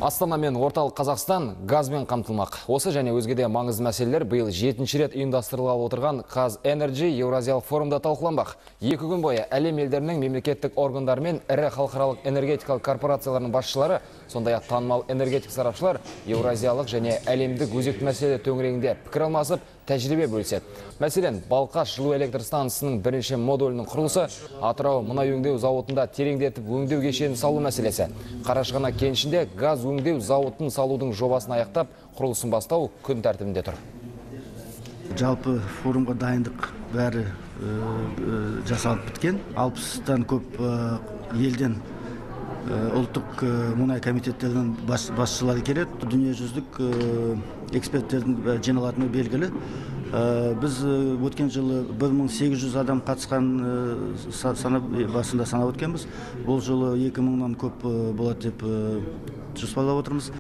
Астана мен орталық Қазақстан газбен қамтылмақ. Осы және өзге де маңызды мәселелер биыл 7-ші рет ұйымдастырылып отырған Қазэнерджи Еуразиялық форумда талқыланбақ. 2 күн бойы әлем елдерінің мемлекеттік органдары мен ірі халықаралық энергетикалық корпорацияларының басшылары, сондай-ақ танымал энергетик сарапшылар еуразиялық және әлемдік өзекті мәселе төңірегінде пікір алмасып, тәжірибе бөліседі. Мәселен, Балқаш жылу электр станциясының бірінші модулінің құрылысы, Атырау мұнай өңдеу зауытында тереңдетіп өңдеу кешенін салу мәселесі. Қарашығанақ кенішінде газ өңдеу зауытын салудың жобасын аяқтап, құрылысын бастау күн тәртібінде тұр. Жалпы форумға дайындық бәрі жасалып біткен. 60-тан көп елден ұлттық мұнай комитеттерінің басшылары келеді. Дүниежүзілік эксперттердің жиналатыны белгілі. Біз өткен жылы 1800 адам қатысқан басында санап өткенбіз. Бұл жылы 2000-нан көп болады деп жоспарлап отырмыз.